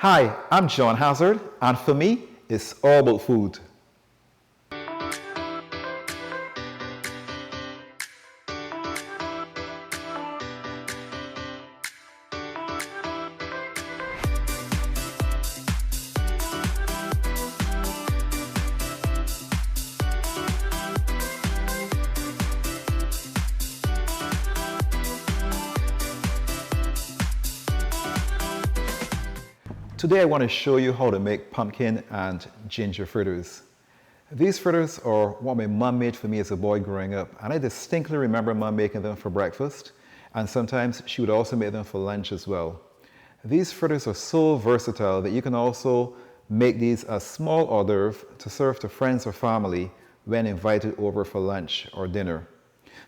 Hi, I'm John Hazzard, and for me, it's all about food. Today I want to show you how to make pumpkin and ginger fritters. These fritters are what my mom made for me as a boy growing up, and I distinctly remember mom making them for breakfast, and sometimes she would also make them for lunch as well. These fritters are so versatile that you can also make these as small hors d'oeuvre to serve to friends or family when invited over for lunch or dinner.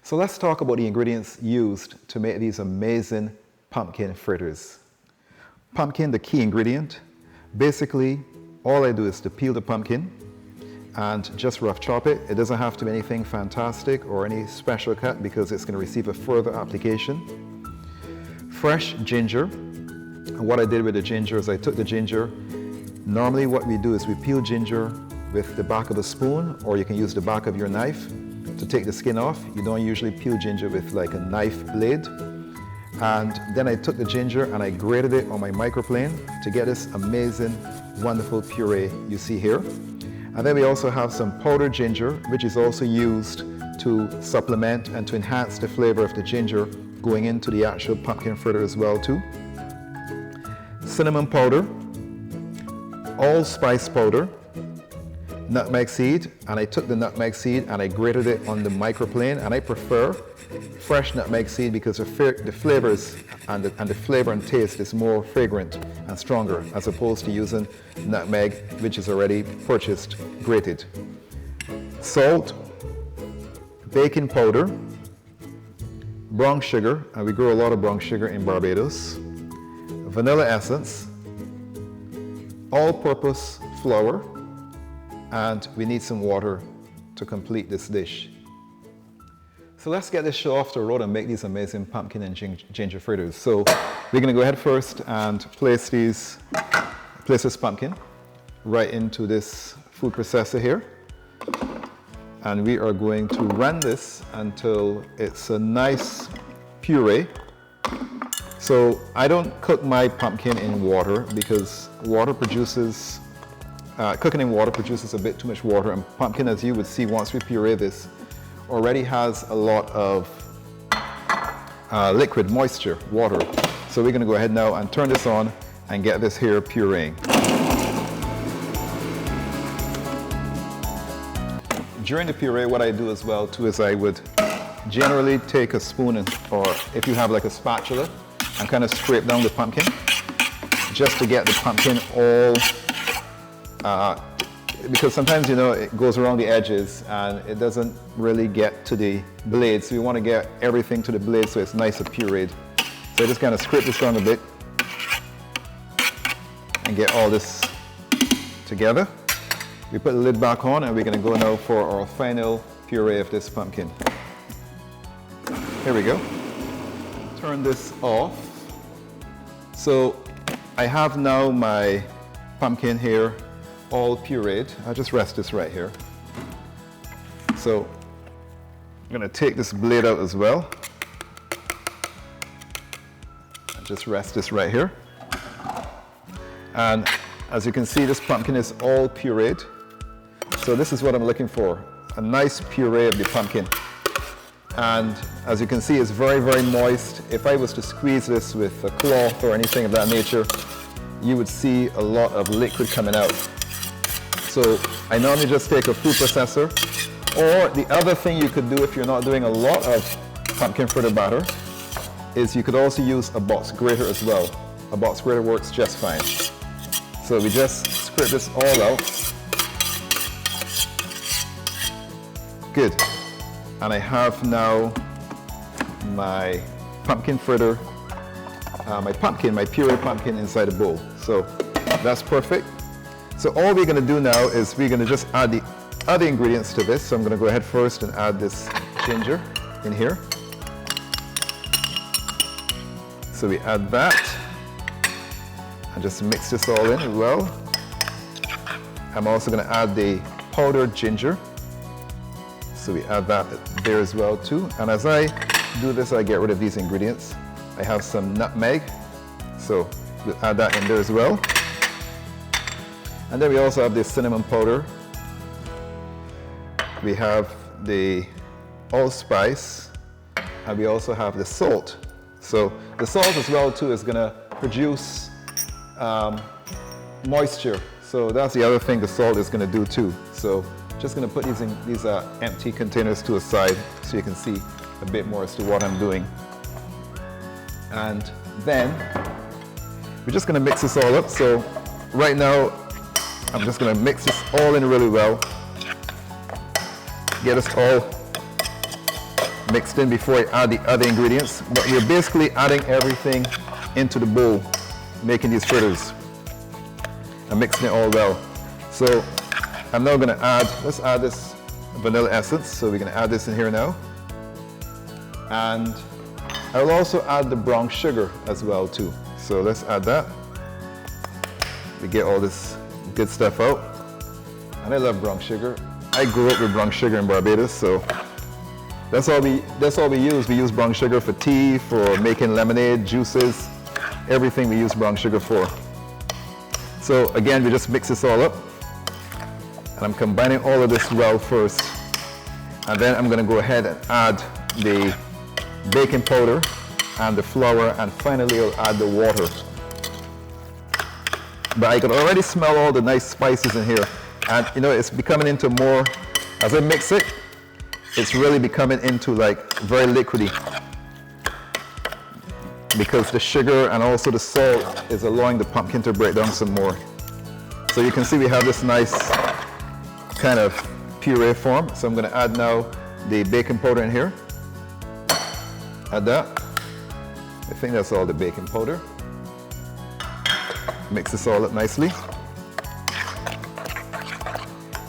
So let's talk about the ingredients used to make these amazing pumpkin fritters. Pumpkin, the key ingredient. Basically, all I do is to peel the pumpkin and just rough chop it. It doesn't have to be anything fantastic or any special cut because it's going to receive a further application. Fresh ginger. And what I did with the ginger is I took the ginger. Normally what we do is we peel ginger with the back of a spoon, or you can use the back of your knife to take the skin off. You don't usually peel ginger with like a knife blade. And then I took the ginger and I grated it on my microplane to get this amazing, wonderful puree you see here. And then we also have some powdered ginger, which is also used to supplement and to enhance the flavor of the ginger going into the actual pumpkin fritter as well too. Cinnamon powder, allspice powder, nutmeg seed, and I took the nutmeg seed and I grated it on the microplane, and I prefer fresh nutmeg seed because the flavors and the flavor and taste is more fragrant and stronger as opposed to using nutmeg, which is already purchased grated. Salt, baking powder, brown sugar, and we grow a lot of brown sugar in Barbados, vanilla essence, all-purpose flour, and we need some water to complete this dish. So let's get this show off the road and make these amazing pumpkin and ginger fritters. So we're going to go ahead first and place this pumpkin right into this food processor here. And we are going to run this until it's a nice puree. So I don't cook my pumpkin in water because cooking in water produces a bit too much water, and pumpkin, as you would see once we puree this, already has a lot of liquid moisture, water. So we're going to go ahead now and turn this on and get this here pureeing. During the puree, what I do as well too is I would generally take a spoon or if you have like a spatula and kind of scrape down the pumpkin just to get the pumpkin all because sometimes, you know, it goes around the edges and it doesn't really get to the blade. So we want to get everything to the blade so it's nice and pureed. So I just kind of scrape this down a bit and get all this together. We put the lid back on and we're going to go now for our final puree of this pumpkin. Here we go. Turn this off. So I have now my pumpkin here all pureed. I'll just rest this right here. So I'm going to take this blade out as well. And just rest this right here. And as you can see, this pumpkin is all pureed. So this is what I'm looking for, a nice puree of the pumpkin. And as you can see, it's very, very moist. If I was to squeeze this with a cloth or anything of that nature, you would see a lot of liquid coming out. So I normally just take a food processor, or the other thing you could do if you're not doing a lot of pumpkin fritter batter is you could also use a box grater as well. A box grater works just fine. So we just scrape this all out. Good. And I have now my pumpkin fritter, my puree pumpkin inside a bowl. So that's perfect. So all we're going to do now is we're going to just add the other ingredients to this. So I'm going to go ahead first and add this ginger in here. So we add that. And And just mix this all in well. I'm also going to add the powdered ginger. So we add that there as well too. And as I do this, I get rid of these ingredients. I have some nutmeg, so we'll add that in there as well. And then we also have the cinnamon powder. We have the allspice, and we also have the salt. So the salt as well too is going to produce moisture. So that's the other thing the salt is going to do too. So just going to put these empty containers to a side so you can see a bit more as to what I'm doing. And then we're just going to mix this all up. So right now I'm just going to mix this all in really well. Get us all mixed in before I add the other ingredients. But we're basically adding everything into the bowl, making these fritters and mixing it all well. So I'm now going to let's add this vanilla essence. So we're going to add this in here now. And I will also add the brown sugar as well too. So let's add that. We get all this good stuff out. And I love brown sugar. I grew up with brown sugar in Barbados, so that's all we use. We use brown sugar for tea, for making lemonade, juices, everything we use brown sugar for. So again, we just mix this all up. And I'm combining all of this well first. And then I'm going to go ahead and add the baking powder and the flour, and finally I'll add the water. But I can already smell all the nice spices in here. And you know, it's becoming into more, as I mix it, it's really becoming into like very liquidy, because the sugar and also the salt is allowing the pumpkin to break down some more. So you can see we have this nice kind of puree form. So I'm going to add now the baking powder in here. Add that. I think that's all the baking powder. Mix this all up nicely.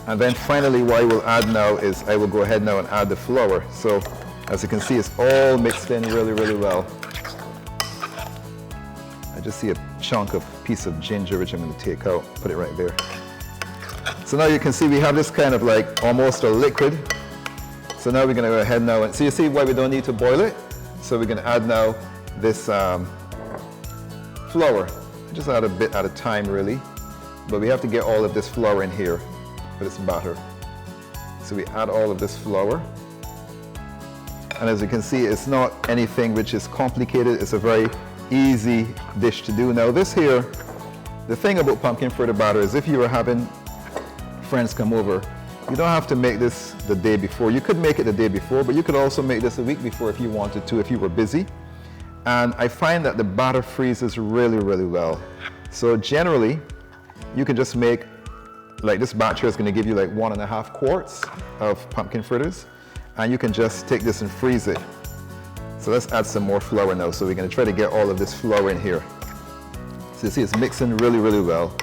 And then finally what I will add now is I will go ahead now and add the flour. So as you can see, it's all mixed in really, really well. I just see a chunk of piece of ginger which I'm going to take out, put it right there. So now you can see we have this kind of like almost a liquid. So now we're going to go ahead now and so you see why we don't need to boil it. So we're going to add now this flour. Just add a bit at a time really, but we have to get all of this flour in here for this batter. So we add all of this flour, and as you can see, it's not anything which is complicated. It's a very easy dish to do. Now this here, the thing about pumpkin fritter batter is if you were having friends come over, you don't have to make this the day before. You could make it the day before, but you could also make this a week before if you wanted to, if you were busy. And I find that the batter freezes really, really well. So generally, you can just make, like this batch here is going to give you like 1.5 quarts of pumpkin fritters. And you can just take this and freeze it. So let's add some more flour now. So we're going to try to get all of this flour in here. So you see it's mixing really, really well.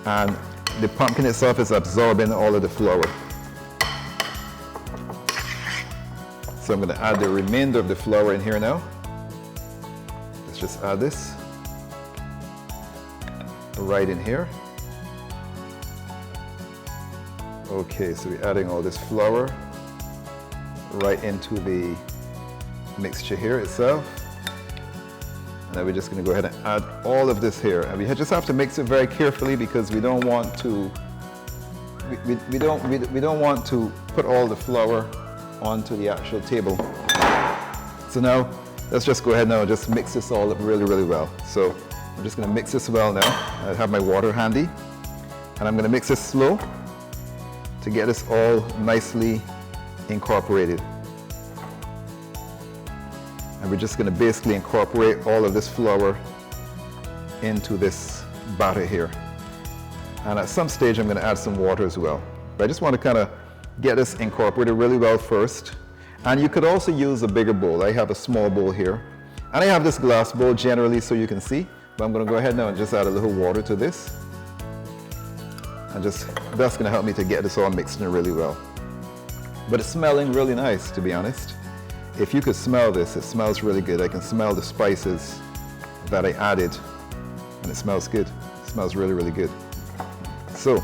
And the pumpkin itself is absorbing all of the flour. So I'm going to add the remainder of the flour in here now. Let's just add this right in here. Okay, so we're adding all this flour right into the mixture here itself. And then we're just going to go ahead and add all of this here. And we just have to mix it very carefully because we don't want to we don't want to put all the flour onto the actual table. So now let's just go ahead now and just mix this all up really, really well. So I'm just going to mix this well now. I have my water handy, and I'm going to mix this slow to get this all nicely incorporated. And we're just going to basically incorporate all of this flour into this batter here. And at some stage I'm going to add some water as well. But I just want to kind of get this incorporated really well first. And you could also use a bigger bowl. I have a small bowl here. And I have this glass bowl generally so you can see. But I'm going to go ahead now and just add a little water to this. And just, that's going to help me to get this all mixed in really well. But it's smelling really nice, to be honest. If you could smell this, it smells really good. I can smell the spices that I added and it smells good. It smells really, really good. So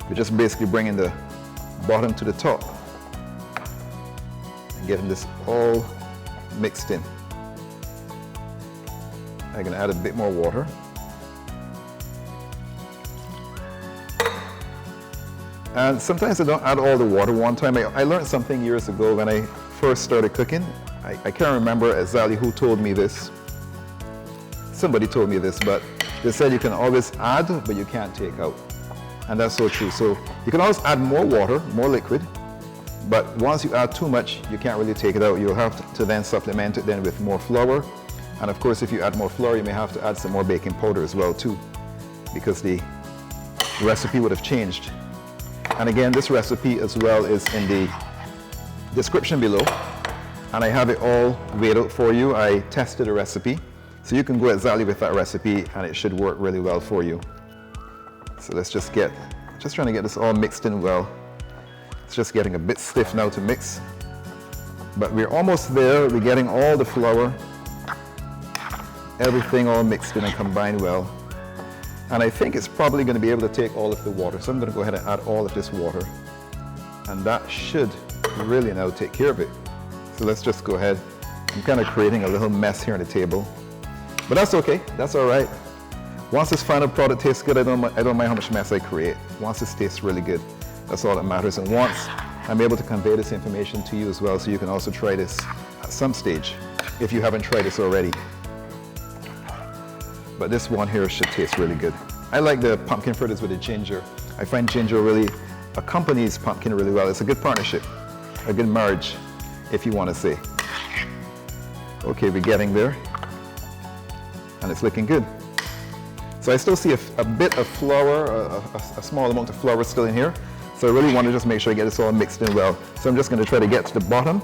we're just basically bringing the bottom to the top and getting this all mixed in. I'm going to add a bit more water. And sometimes I don't add all the water one time. I learned something years ago when I first started cooking. I can't remember exactly who told me this. Somebody told me this, but they said you can always add, but you can't take out. And that's so true. So you can always add more water, more liquid, but once you add too much, you can't really take it out. You'll have to then supplement it then with more flour. And of course, if you add more flour, you may have to add some more baking powder as well too, because the recipe would have changed. And again, this recipe as well is in the description below. And I have it all weighed out for you. I tested the recipe. So you can go exactly with that recipe and it should work really well for you. So let's just trying to get this all mixed in well. It's just getting a bit stiff now to mix. But we're almost there. We're getting all the flour, everything all mixed in and combined well. And I think it's probably going to be able to take all of the water. So I'm going to go ahead and add all of this water. And that should really now take care of it. So let's just go ahead. I'm kind of creating a little mess here on the table. But that's okay, that's all right. Once this final product tastes good, I don't mind how much mess I create. Once this tastes really good, that's all that matters. And once I'm able to convey this information to you as well, so you can also try this at some stage, if you haven't tried this already. But this one here should taste really good. I like the pumpkin fritters with the ginger. I find ginger really accompanies pumpkin really well. It's a good partnership, a good marriage, if you want to say. Okay, we're getting there. And it's looking good. So I still see a bit of flour, a small amount of flour still in here. So I really want to just make sure I get this all mixed in well. So I'm just going to try to get to the bottom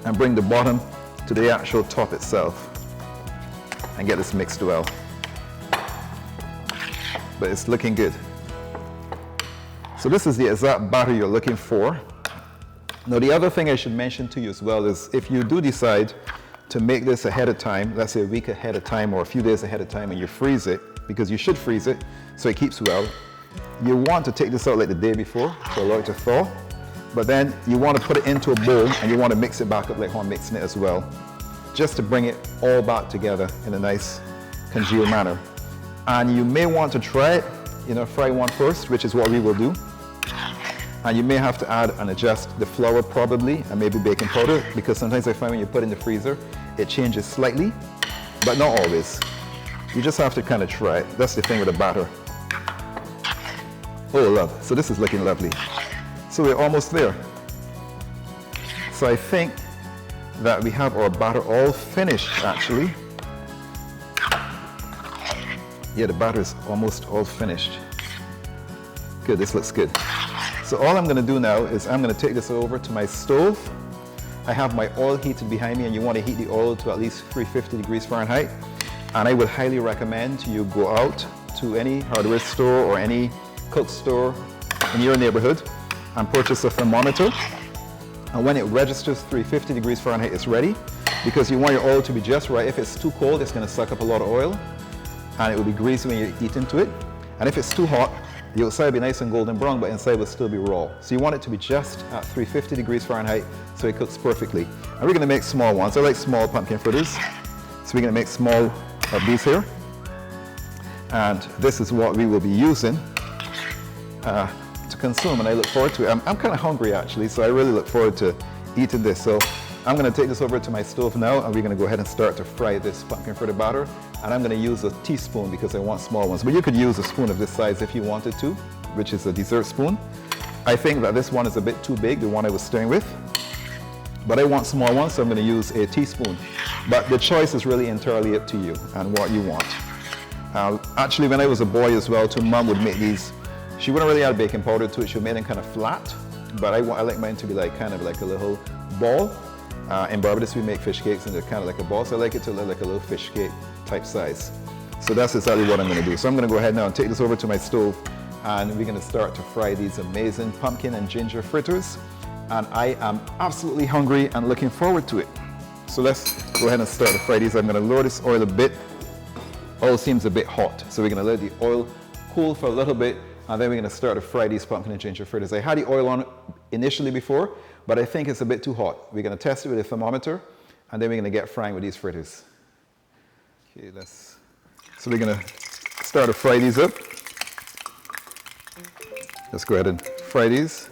and bring the bottom to the actual top itself and get this mixed well. But it's looking good. So this is the exact batter you're looking for. Now the other thing I should mention to you as well is if you do decide to make this ahead of time, let's say a week ahead of time or a few days ahead of time, and you freeze it, because you should freeze it so it keeps well, you want to take this out like the day before to allow it to thaw, but then you want to put it into a bowl and you want to mix it back up like how I'm mixing it as well, just to bring it all back together in a nice congealed manner. And you may want to try it, fry one first, which is what we will do. And you may have to add and adjust the flour probably, and maybe baking powder, because sometimes I find when you put it in the freezer, it changes slightly, but not always. You just have to kind of try it. That's the thing with the batter. Oh, love. So this is looking lovely. So we're almost there. So I think that we have our batter all finished, actually. Yeah, the batter is almost all finished. Good, this looks good. So all I'm going to do now is I'm going to take this over to my stove. I have my oil heated behind me, and you want to heat the oil to at least 350 degrees Fahrenheit. And I would highly recommend you go out to any hardware store or any cook store in your neighborhood and purchase a thermometer. And when it registers 350 degrees Fahrenheit, it's ready, because you want your oil to be just right. If it's too cold, it's going to suck up a lot of oil and it will be greasy when you eat into it. And if it's too hot, the outside will be nice and golden brown, but inside will still be raw. So you want it to be just at 350 degrees Fahrenheit so it cooks perfectly. And we're going to make small ones. I like small pumpkin fritters. So we're going to make small of these here. And this is what we will be using to consume, and I look forward to it. I'm kind of hungry actually, so I really look forward to eating this. So I'm going to take this over to my stove now, and we're going to go ahead and start to fry this pumpkin fritter batter. And I'm going to use a teaspoon because I want small ones. But you could use a spoon of this size if you wanted to, which is a dessert spoon. I think that this one is a bit too big, the one I was stirring with. But I want small ones, so I'm going to use a teaspoon. But the choice is really entirely up to you and what you want. Actually, when I was a boy as well, too, Mom would make these. She wouldn't really add baking powder to it. She would make them kind of flat. But I like mine to be like kind of like a little ball. In Barbados, we make fish cakes, and they're kind of like a ball. So I like it to look like a little fish cake type size. So that's exactly what I'm going to do. So I'm going to go ahead now and take this over to my stove, and we're going to start to fry these amazing pumpkin and ginger fritters. And I am absolutely hungry and looking forward to it. So let's go ahead and start to fry these. I'm going to lower this oil a bit oil seems a bit hot. So we're gonna let the oil cool for a little bit, and then we're gonna start to fry these pumpkin and ginger fritters. I had the oil on initially before, but I think it's a bit too hot. We're gonna test it with a thermometer, and then we're gonna get frying with these fritters. Okay, so we're gonna start to fry these up. Let's go ahead and fry these.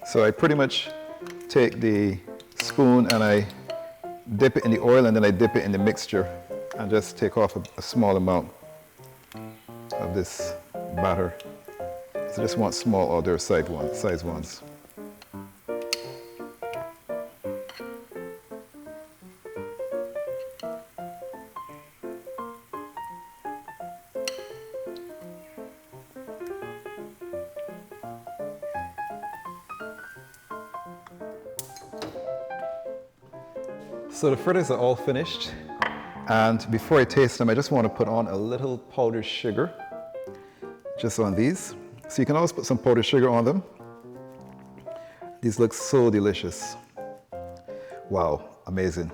So I pretty much take the spoon and I dip it in the oil, and then I dip it in the mixture and just take off a small amount of this batter. So I just want small hors d'oeuvre size ones. So the fritters are all finished, and before I taste them, I just want to put on a little powdered sugar just on these. So you can always put some powdered sugar on them. These look so delicious. Wow, amazing.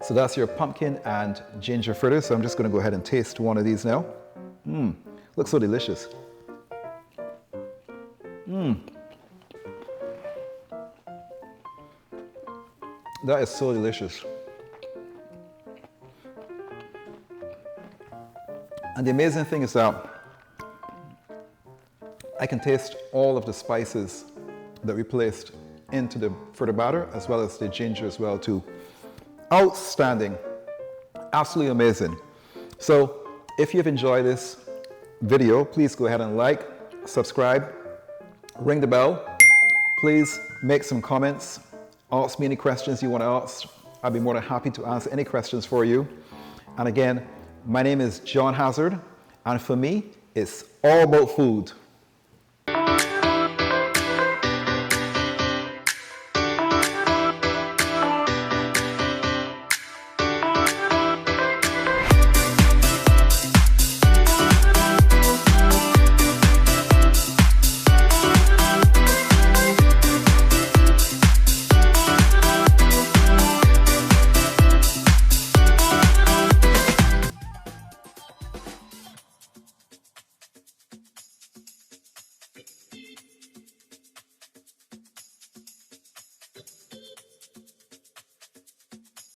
So that's your pumpkin and ginger fritters. So I'm just going to go ahead and taste one of these now. Looks so delicious. That is so delicious. And the amazing thing is that I can taste all of the spices that we placed into the fritter batter, as well as the ginger as well too. Outstanding. Absolutely amazing. So if you've enjoyed this video, please go ahead and like, subscribe, ring the bell. Please make some comments. Ask me any questions you want to ask. I'll be more than happy to answer any questions for you. And again, my name is John Hazzard, and for me, it's all about food.